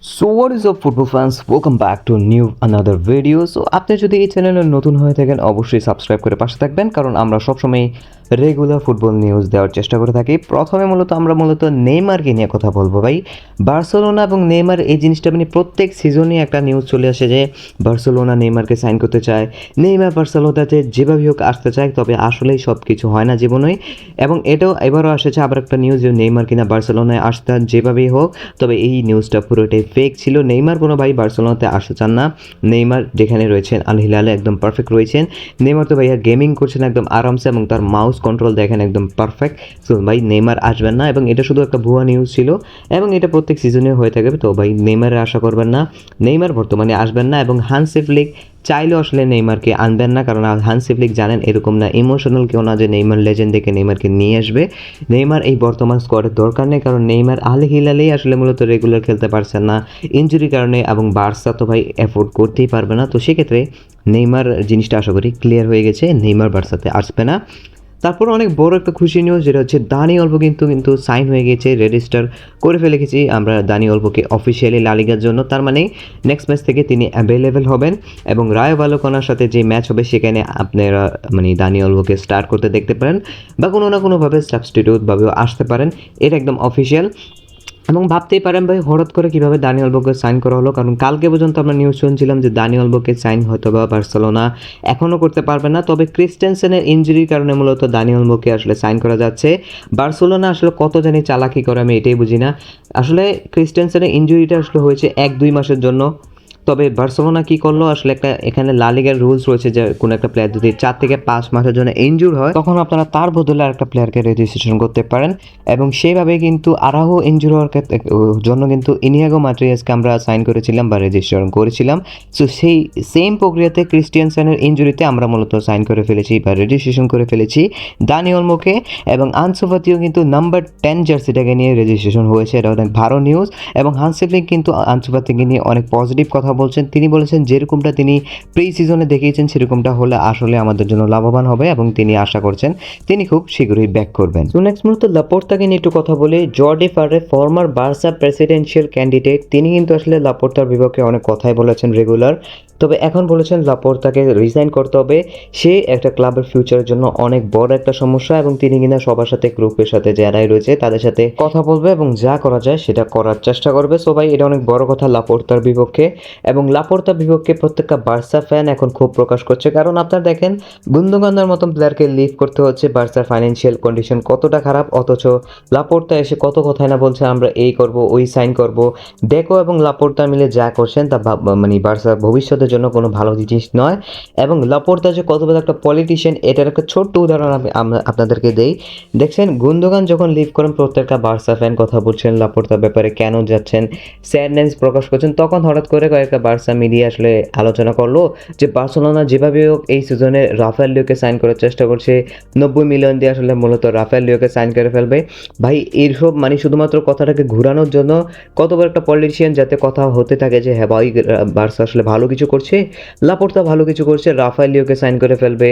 So what is up football fans? Welcome back to new another video. So আপনি যদি এই চ্যানেলে নতুন হয়ে থাকেন অবশ্যই সাবস্ক্রাইব করে পাশে থাকবেন কারণ আমরা সবসময় রেগুলার ফুটবল নিউজ দেওয়ার চেষ্টা করে থাকি। প্রথমে আমরা মূলত নেইমারকে নিয়ে কথা বলবো ভাই। বার্সেলোনা এবং নেইমার এই জিনিসটা মানে প্রত্যেক সিজনে একটা নিউজ চলে আসে যে বার্সেলোনা নেইমারকে সাইন করতে চায়, নেইমার বার্সেলোনাতে যেভাবে হোক আসতে চায়, তবে আসলেই সব কিছু হয় না জীবনেই। এবং এটাও এবারও এসেছে আবার একটা নিউজ যে নেইমার কিনা বার্সেলোনায় আসতে যেভাবেই হোক, তবে এই নিউজটা পুরোটাই ফেক ছিল। নেইমার কোনো ভাই বার্সেলোনাতে আসতে চান না। নেইমার যেখানে রয়েছেন আল হিলালে একদম পারফেক্ট রয়েছেন। নেইমার তো ভাইয়া গেমিং করছেন একদম আরামসে এবং তার মাউস কন্ট্রোল দেখেন একদম পারফেক্ট। সো ভাই নেইমার আসবেন না এবং এটা শুধু একটা ভুয়া নিউজ ছিল এবং এটা প্রত্যেক সিজনে হয়ে থাকে। তো ভাই নেইমারের আশা করবেন না, নেইমার বর্তমানে আসবেন না। এবং হান্সি ফ্লিক চাইলেও আসলে নেইমারকে আনবেন না, কারণ হান্সি ফ্লিক জানেন এরকম না, ইমোশনাল কেউ না যে নেইমার লেজেন্ড দেখে নেইমারকে নিয়ে আসবে। নেইমার এই বর্তমান স্কোয়াডের দরকার নেই, কারণ নেইমার আল হিলালেই আসলে মূলত রেগুলার খেলতে পারছেন না ইনজুরির কারণে, এবং বার্সা তো ভাই অ্যাফোর্ড করতেই পারবে না। তো সেক্ষেত্রে নেইমার জিনিসটা আশা করি ক্লিয়ার হয়ে গেছে, নেইমার বার্সাতে আসবে না। তারপর অনেক বড় একটা খুশি নিউজ, যেটা হচ্ছে দানি অলভো কিন্তু সাইন হয়ে গেছে, রেজিস্টার করে ফেলেছি আমরা দানি অলভোকে অফিসিয়ালি লা লিগার জন্য। তার মানে নেক্সট ম্যাচ থেকে তিনি অ্যাভেলেবেল হবেন এবং রায়ো ভালোকোনার সাথে যে ম্যাচ হবে সেখানে আপনারা মানে দানি অলভোকে স্টার্ট করতে দেখতে পারেন বা কোনো না কোনোভাবে সাবস্টিটিউটভাবেও আসতে পারেন, এটা একদম অফিসিয়াল। এবং ভাবতেই পারেন ভাই হঠাৎ করে কীভাবে দানি অলভোকে সাইন করা হলো, কারণ কালকে পর্যন্ত আমরা নিউজ শুনছিলাম যে দানি অলভোকে সাইন হয়তো বা বার্সেলোনা এখনও করতে পারবে না, তবে ক্রিস্টেনসেনের ইনজুরির কারণে মূলত দানি অলভোকে আসলে সাইন করা যাচ্ছে। বার্সেলোনা আসলে কত জানি চালাকি করে আমি এটাই বুঝি না। আসলে ক্রিস্টেনসেনের ইনজুরিটা আসলে হয়েছে 1-2 মাসের জন্য, তবে বার্সেলোনা কী করলো আসলে একটা এখানে লা লিগার রুলস রয়েছে যে কোনো একটা প্লেয়ার যদি 4 থেকে 5 মাসের জন্য ইনজুর হয় তখন আপনারা তার বদলে আরেকটা প্লেয়ারকে রেজিস্ট্রেশন করতে পারেন। এবং সেইভাবে কিন্তু আরাহো ইনজুর হওয়ার জন্য কিন্তু ইনিয়াগো মার্টিনেজকে আমরা সাইন করেছিলাম বা রেজিস্ট্রেশন করেছিলাম। সো সেই সেম প্রক্রিয়াতে ক্রিস্টিয়ানসেনের ইনজুরিতে আমরা মূলত সাইন করে ফেলেছি বা রেজিস্ট্রেশন করে ফেলেছি দানি অলমোকে। এবং আনসু ফাতিও কিন্তু নাম্বার 10 জার্সিটাকে নিয়ে রেজিস্ট্রেশন হয়েছে, এটা অনেক ভালো নিউজ। এবং হান্সি ফ্লিক কিন্তু আনসু ফাতিকে নিয়ে অনেক পজিটিভ কথা বলছেন। তিনি বলেছেন যেরকমটা তিনি প্রি সিজনে দেখিয়েছেন সেরকমটা হলে আসলে আমাদের জন্য লাভবান হবে এবং তিনি আশা করছেন তিনি খুব শীঘ্রই ব্যাক করবেন। তো নেক্সট মূলত লাপোর্তাকে নিয়ে একটু কথা বলি। Jordi Farre former Barca presidential candidate, তিনি কিন্তু আসলে লাপোর্তার বিপক্ষে অনেক কথাই বলেছেন রেগুলার, তবে এখন বলেছেন লাপোর্তাকে রিজাইন করতে হবে। সে একটা ক্লাবের ফিউচারের জন্য অনেক বড় একটা সমস্যা এবং তিনি কিনা সবার সাথে গ্রুপের সাথে যারাই রয়েছে তাদের সাথে কথা বলবে এবং যা করা যায় সেটা করার চেষ্টা করবে। সো ভাই এটা অনেক বড় কথা লাপোর্তার বিপক্ষে। এবং লাপোর্তার বিপক্ষে প্রত্যেকটা বার্সা ফ্যান এখন ক্ষোভ প্রকাশ করছে, কারণ আপনারা দেখেন গুন্দোগান্দার মতন প্লেয়ারকে লিভ করতে হচ্ছে, বার্সার ফাইন্যান্সিয়াল কন্ডিশন কতটা খারাপ, অথচ লাপোর্তা এসে কত কথাই না বলছে আমরা এই করব ওই সাইন করব। ডেকো এবং লাপোর্তা মিলে যা করছেন তা মানে বার্সার ভবিষ্যতের জন্য কোনো ভালো জিনিস নয়। এবং লাপোর্তা যে কত বড় একটা পলিটিশিয়ান এটার একটা ছোট্ট উদাহরণ আমি আপনাদেরকে দেই। দেখছেন গুন্দোগান যখন লিভ করেন প্রত্যেকটা বার্সা ফ্যান কথা বলছেন লাপোর্তার ব্যাপারে, কেন যাচ্ছেন স্যাডনেস প্রকাশ করছেন, তখন হঠাৎ করে কয়েকটা বার্সা মিডিয়া আসলে আলোচনা করলো যে বার্সেলোনা যেভাবে হোক এই সিজনে রাফায়েল লিওকে সাইন করার চেষ্টা করছে, 90 মিলিয়ন দিয়ে আসলে মূলত রাফায়েল লিওকে সাইন করে ফেলবে। ভাই এইসব মানে শুধুমাত্র কথাটাকে ঘুরানোর জন্য কত বড় একটা পলিটিশিয়ান, যাতে কথা হতে থাকে যে হ্যাঁ ভাই বার্সা আসলে ভালো কিছু করছে, লাপোর্তা ভালো কিছু করছে, রাফায়েল লিওকে সাইন করে ফেলবে,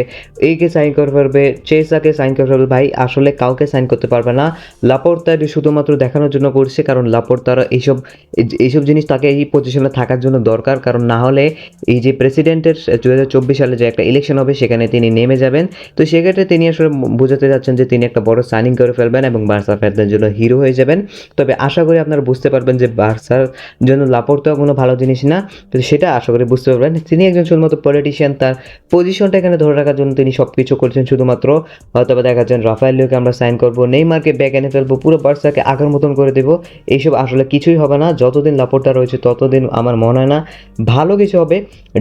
এইকে সাইন করে ফেলবে, চেসাকে সাইন করে ফেলবে। ভাই আসলে কাউকে সাইন করতে পারবে না। লাপোর্তা এটি শুধুমাত্র দেখানোর জন্য করছে, কারণ লাপোর্তার এইসব জিনিস তাকে এই পজিশনে থাকার জন্য দরকার, কারণ না হলে এই যে প্রেসিডেন্টের 2024 সালে যে একটা ইলেকশন হবে সেখানে তিনি নেমে যাবেন। তো সেক্ষেত্রে তিনি আসলে বোঝাতে যাচ্ছেন যে তিনি একটা বড় সাইনিং করে ফেলবেন এবং বার্সা ফ্যানদের জন্য হিরো হয়ে যাবেন। তবে আশা করি আপনারা বুঝতে পারবেন যে বার্সার জন্য লাপোর্তাও কোনো ভালো জিনিস না, তো সেটা আশা করি বুঝতে পারবেন। তিনি একজন শুধুমাত্র পলিটিশিয়ান, তার পজিশনটা এখানে ধরে রাখার জন্য তিনি সব কিছু করছেন শুধুমাত্র। হয়তো বা দেখাচ্ছেন রাফায়েল লিওকে আমরা সাইন করবো, নেইমারকে ব্যাক এনে ফেলবো, পুরো বার্সাকে আগের মতন করে দেবো, এইসব আসলে কিছুই হবে না। যতদিন লাপোর্তা রয়েছে ততদিন আমার মনে হয় না ভালো কিছু হবে।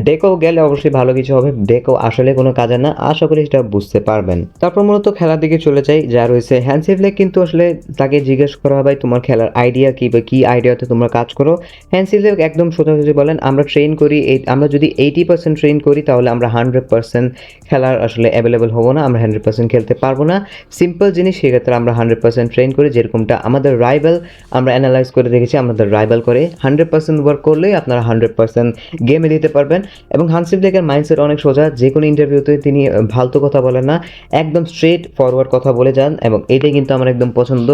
ডেকো গেলে অবশ্যই ভালো কিছু হবে, ডেকো আসলে কোনো কাজে না, আশা করি সেটা বুঝতে পারবেন। তারপর মূলত খেলার দিকে চলে যাই, যা রয়েছে হ্যান্সি ফ্লিক কিন্তু আসলে তাকে জিজ্ঞেস করা হয় তোমার খেলার আইডিয়া কী বা কী আইডিয়াতে তোমরা কাজ করো। হ্যান্সি ফ্লিক একদম সোজাসুজি বলেন আমরা ট্রেন করি, আমরা যদি 80% ট্রেন করি তাহলে আমরা 100% খেলার আসলে অ্যাভেলেবল হবো না, আমরা 100% খেলতে পারবো না। সিম্পল জিনিস, সেক্ষেত্রে আমরা 100% ট্রেন করি, যেরকমটা আমাদের রাইভাল আমরা অ্যানালাইজ করে দেখেছি, আমাদের রাইভাল করে 100% ওয়ার্ক করলেই আপনারা 100% গেমে দিতে পারবেন। এবং হান্সি ফ্লিকের মাইন্ডসেট অনেক সোজা, যে কোনো ইন্টারভিউতে তিনি ফালতু কথা বলেন না, একদম স্ট্রেট ফরওয়ার্ড কথা বলে যান, এবং এটাই কিন্তু আমার একদম পছন্দ।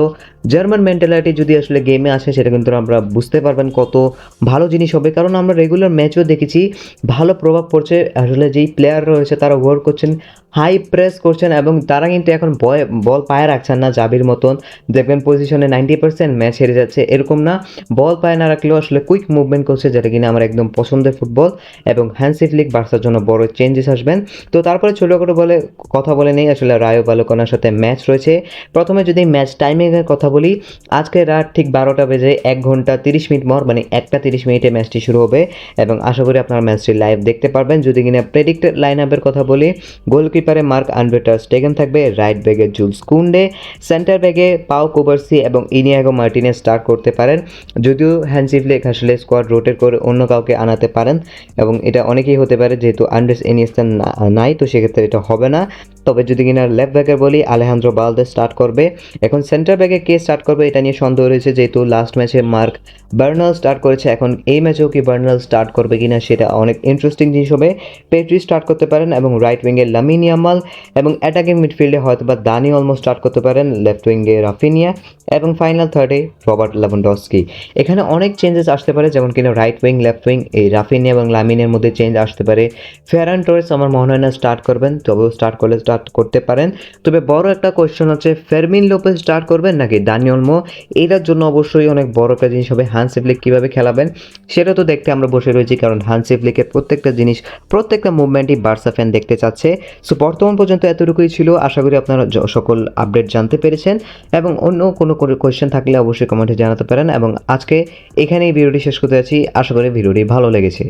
জার্মান মেন্টালিটি যদি আসলে গেমে আসে সেটা কিন্তু আমরা বুঝতে পারবেন কত ভালো জিনিস হবে, কারণ আমরা রেগুলার ম্যাচও দেখেছি ভালো প্রভাব পড়ছে। আসলে যেই প্লেয়ার রয়েছে তারা ওয়ার্ক করছেন, হাই প্রেস করছেন, এবং তারা কিন্তু এখন বল পায়ে রাখছেন না জাবির মতন, দেখবেন পজিশনে 90% ম্যাচ হেরে যাচ্ছে, এরকম না, বল পায়ে না রাখলেও আসলে কুইক মুভমেন্ট করছে, যেটা কিনা আমার একদম পছন্দের ফুটবল। এবং হ্যান্সি ফ্লিক বার্সার জন্য বড় চেঞ্জেস আসবেন। তো তারপরে ছোটোখাটো বলে কথা বলে নেই, আসলে রায়ো ভালেকানোর সাথে ম্যাচ রয়েছে। প্রথমে যদি ম্যাচ টাইমিংয়ের কথা বলি, আজকে রাত ঠিক 12টা বেজে 1 ঘন্টা 30 মিনিট মানে 1টা 30 মিনিটে ম্যাচটি শুরু হবে, এবং আশা করি আপনারা ম্যাচটি লাইভ দেখতে পারবেন। যদি কিনা প্রেডিক্টেড লাইন আপের কথা বলি, গোলকিপারে মার্ক আন্দ্রে টার স্টেগেন থাকবে, রাইট ব্যাগে জুলস কুন্ডে, সেন্টার ব্যাগে পাও কুবার্সি এবং ইনিয়াগো মার্টিনেজ স্টার্ট করতে পারেন। যদিও হ্যান্সি ফ্লিক আসলে স্কোয়াড রোটেট করে অন্য কাউকে আনাতে পারেন, এবং এটা অনেকেই হতে পারে, যেহেতু আন্ড্রেস ইনিয়েস্তা নাই, তো সেক্ষেত্রে এটা হবে না। তবে যদি কিনা লেফট ব্যাকে বলি, আলেহান্দ্রো বালদেস স্টার্ট করবে। এখন সেন্টার ব্যাকে কে স্টার্ট করবে এটা নিয়ে সন্দেহ রয়েছে, যেহেতু লাস্ট ম্যাচে মার্ক বার্নাল স্টার্ট করেছে। এখন এই ম্যাচেও কি বার্নাল স্টার্ট করবে কিনা সেটা অনেক ইন্টারেস্টিং জিনিস হবে। পেড্রি স্টার্ট করতে পারেন, এবং রাইট উইঙ্গে লামিন ইয়ামাল, এবং অ্যাটাকিং মিডফিল্ডে হয়তো বা দানি অলমো স্টার্ট করতে পারেন, লেফট উইঙ্গে রাফিনিয়া, এবং ফাইনাল থার্ডে রবার্ট লেভানডস্কি। এখানে অনেক চেঞ্জেস আসতে পারে, যেমন কিনা রাইট উইং লেফট উইং এই রাফিনিয়া এবং লামিনের মধ্যে চেঞ্জ আসতে পারে। ফেরান টোরেস আমার মনে হয় না স্টার্ট করবেন, তবেও স্টার্ট করলে স্টার্ট করতে পারেন। তবে বড় একটা কোয়েশ্চেন হচ্ছে, ফেরমিন লোপেজ স্টার্ট করবেন নাকি দানি অলমো? এটার জন্য অবশ্যই অনেক বড় একটা জিনিস হবে, হান্সি ফ্লিক কীভাবে খেলাবেন সেটা তো দেখতে আমরা বসে রয়েছি, কারণ হান্সি ফ্লিকের প্রত্যেকটা জিনিস, প্রত্যেকটা মুভমেন্টই বার্সা ফ্যান দেখতে চাচ্ছে। সো বর্তমান পর্যন্ত এতটুকুই ছিল, আশা করি আপনারা সকল আপডেট জানতে পেরেছেন, এবং অন্য কোনো কোয়েশ্চেন থাকলে অবশ্যই কমেন্টে জানাতে পারেন। এবং আজকে এখানেই ভিডিওটি শেষ করতে যাচ্ছি, আশা করি ভিডিওটি ভালো লেগেছে।